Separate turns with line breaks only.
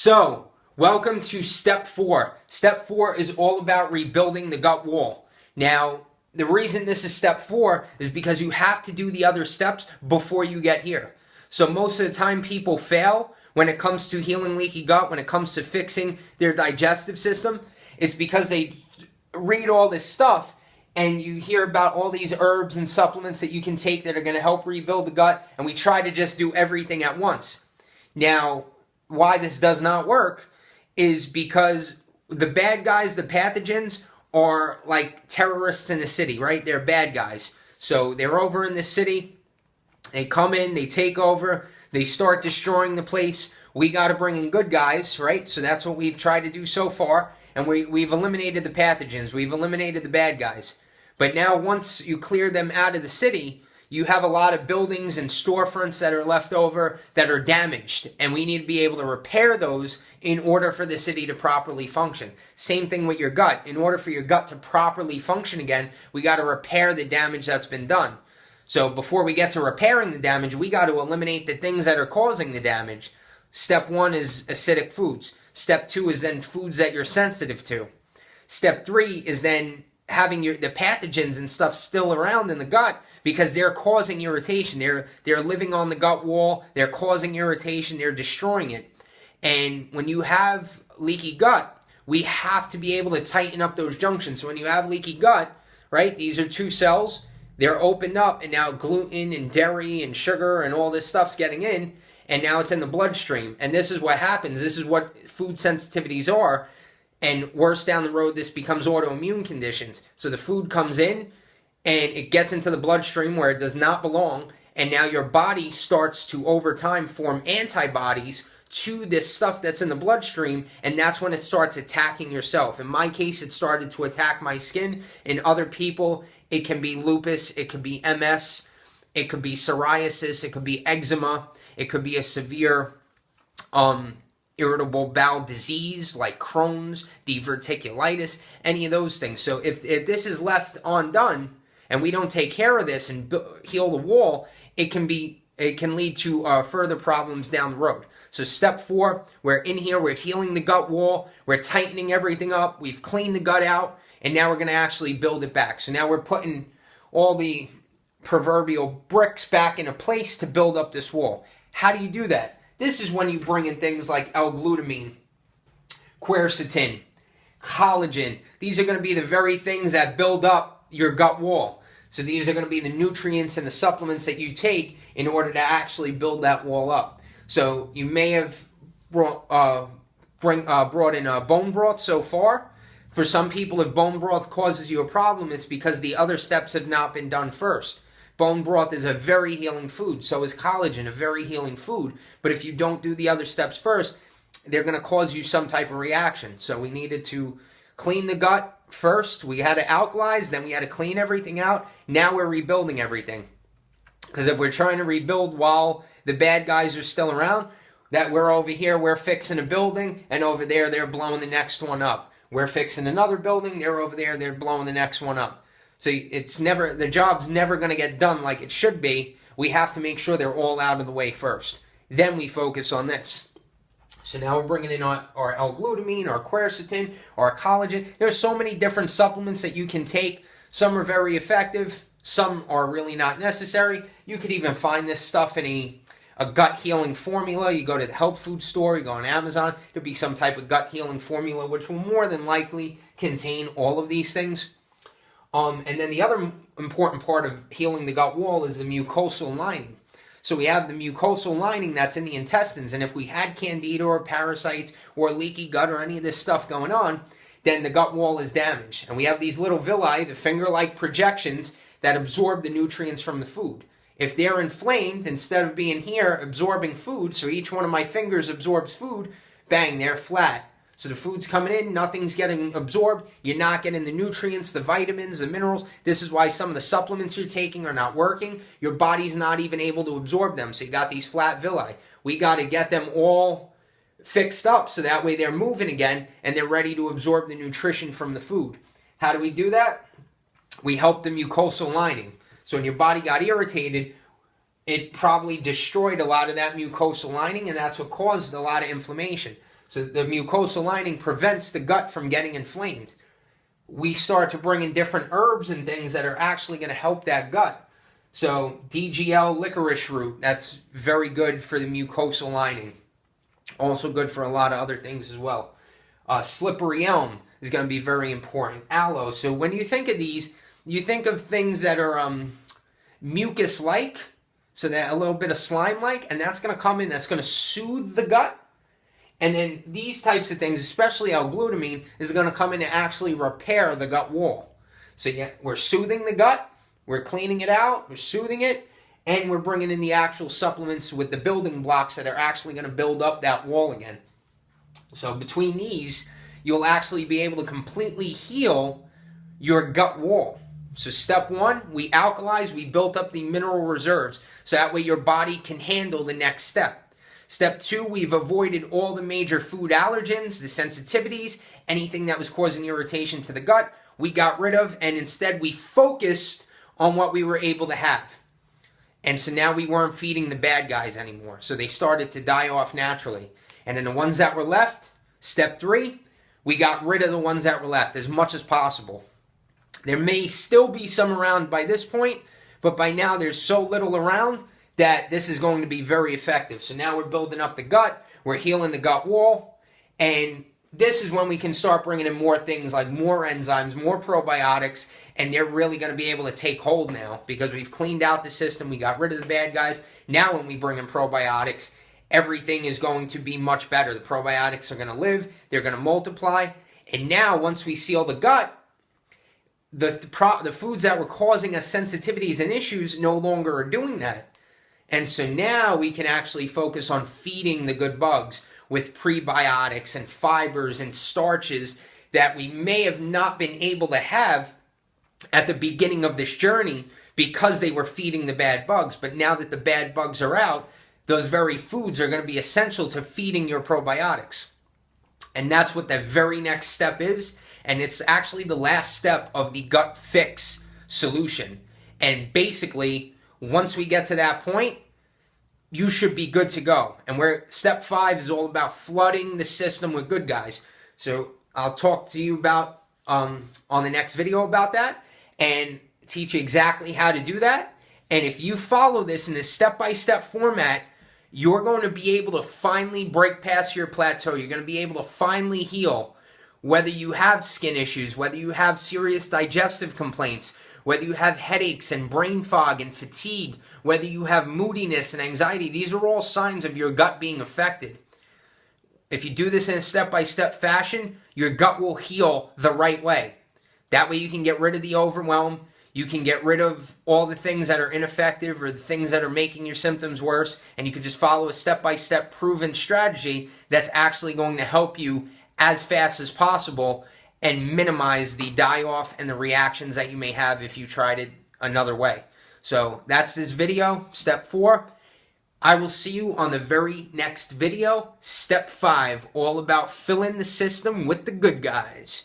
So, welcome to step 4. Step 4 is all about rebuilding the gut wall. Now, the reason this is step 4 is because you have to do the other steps before you get here. So most of the time people fail when it comes to healing leaky gut, when it comes to fixing their digestive system. It's because they read all this stuff and you hear about all these herbs and supplements that you can take that are going to help rebuild the gut, and we try to just do everything at once. Now, why this does not work is because the bad guys, the pathogens, are like terrorists in the city, right? They're bad guys. So they're over in the city, they come in, they take over, they start destroying the place. We got to bring in good guys, right? So that's what we've tried to do so far. And we've eliminated the pathogens, we've eliminated the bad guys. But now once you clear them out of the city, you have a lot of buildings and storefronts that are left over that are damaged, and we need to be able to repair those in order for the city to properly function. Same thing with your gut. In order for your gut to properly function again, we got to repair the damage that's been done. So before we get to repairing the damage, we got to eliminate the things that are causing the damage. Step 1 is acidic foods. Step 2 is then foods that you're sensitive to. Step 3 is then having the pathogens and stuff still around in the gut because they're causing irritation. They're living on the gut wall. They're causing irritation. They're destroying it. And when you have leaky gut, we have to be able to tighten up those junctions. So when you have leaky gut, right, these are 2 cells. They're opened up, and now gluten and dairy and sugar and all this stuff's getting in, and now it's in the bloodstream. And this is what happens. This is what food sensitivities are. And worse down the road, this becomes autoimmune conditions. So the food comes in and it gets into the bloodstream where it does not belong. And now your body starts to, over time, form antibodies to this stuff that's in the bloodstream. And that's when it starts attacking yourself. In my case, it started to attack my skin. In other people, it can be lupus, it could be MS, it could be psoriasis, it could be eczema, it could be a severe irritable bowel disease like Crohn's, diverticulitis, any of those things. So if this is left undone and we don't take care of this and heal the wall, it can lead to further problems down the road. So step 4, we're in here, we're healing the gut wall, we're tightening everything up, we've cleaned the gut out, and now we're going to actually build it back. So now we're putting all the proverbial bricks back into place to build up this wall. How do you do that? This is when you bring in things like L-glutamine, quercetin, collagen. These are going to be the very things that build up your gut wall. So these are going to be the nutrients and the supplements that you take in order to actually build that wall up. So you may have brought in bone broth so far. For some people, if bone broth causes you a problem, it's because the other steps have not been done first. Bone broth is a very healing food. So is collagen, a very healing food. But if you don't do the other steps first, they're going to cause you some type of reaction. So we needed to clean the gut first. We had to alkalize, then we had to clean everything out. Now we're rebuilding everything. Because if we're trying to rebuild while the bad guys are still around, that we're over here, we're fixing a building, and over there, they're blowing the next one up. We're fixing another building, they're over there, they're blowing the next one up. So the job's never going to get done like it should be. We have to make sure they're all out of the way first. Then we focus on this. So now we're bringing in our L-glutamine, our quercetin, our collagen. There's so many different supplements that you can take. Some are very effective. Some are really not necessary. You could even find this stuff in a gut healing formula. You go to the health food store, you go on Amazon, there'll be some type of gut healing formula which will more than likely contain all of these things. And then the other important part of healing the gut wall is the mucosal lining. So we have the mucosal lining that's in the intestines, and if we had candida or parasites or leaky gut or any of this stuff going on, then the gut wall is damaged. And we have these little villi, the finger-like projections, that absorb the nutrients from the food. If they're inflamed, instead of being here absorbing food, so each one of my fingers absorbs food, bang, they're flat. So the food's coming in, nothing's getting absorbed, you're not getting the nutrients, the vitamins, the minerals. This is why some of the supplements you're taking are not working. Your body's not even able to absorb them, so you got these flat villi. We got to get them all fixed up so that way they're moving again and they're ready to absorb the nutrition from the food. How do we do that? We help the mucosal lining. So when your body got irritated, it probably destroyed a lot of that mucosal lining, and that's what caused a lot of inflammation. So the mucosal lining prevents the gut from getting inflamed. We start to bring in different herbs and things that are actually going to help that gut. So DGL licorice root, that's very good for the mucosal lining. Also good for a lot of other things as well. Slippery elm is going to be very important. Aloe. So when you think of these, you think of things that are mucus-like, so that a little bit of slime-like, and that's going to come in, that's going to soothe the gut. And then these types of things, especially L-glutamine, is going to come in and actually repair the gut wall. So yeah, we're soothing the gut, we're cleaning it out, we're soothing it, and we're bringing in the actual supplements with the building blocks that are actually going to build up that wall again. So between these, you'll actually be able to completely heal your gut wall. So step one, we alkalize, we built up the mineral reserves, so that way your body can handle the next step. Step two, we've avoided all the major food allergens, the sensitivities, anything that was causing irritation to the gut, we got rid of, and instead we focused on what we were able to have. And so now we weren't feeding the bad guys anymore. So they started to die off naturally. And then the ones that were left, step three, we got rid of the ones that were left as much as possible. There may still be some around by this point, but by now there's so little around that this is going to be very effective. So now we're building up the gut, we're healing the gut wall, and this is when we can start bringing in more things like more enzymes, more probiotics, and they're really going to be able to take hold now because we've cleaned out the system, we got rid of the bad guys. Now when we bring in probiotics, everything is going to be much better. The probiotics are going to live, they're going to multiply, and now once we seal the gut, the foods that were causing us sensitivities and issues no longer are doing that. And so now we can actually focus on feeding the good bugs with prebiotics and fibers and starches that we may have not been able to have at the beginning of this journey because they were feeding the bad bugs. But now that the bad bugs are out, those very foods are going to be essential to feeding your probiotics. And that's what the very next step is. And it's actually the last step of the gut fix solution. And basically, once we get to that point, you should be good to go. And step 5 is all about flooding the system with good guys. So I'll talk to you about on the next video about that and teach you exactly how to do that. And if you follow this in a step-by-step format, you're going to be able to finally break past your plateau. You're going to be able to finally heal. Whether you have skin issues, whether you have serious digestive complaints, whether you have headaches and brain fog and fatigue, whether you have moodiness and anxiety, these are all signs of your gut being affected. If you do this in a step-by-step fashion, your gut will heal the right way. That way you can get rid of the overwhelm, you can get rid of all the things that are ineffective or the things that are making your symptoms worse, and you can just follow a step-by-step proven strategy that's actually going to help you as fast as possible and minimize the die-off and the reactions that you may have if you tried it another way. So that's this video, step 4. I will see you on the very next video, step 5, all about filling the system with the good guys.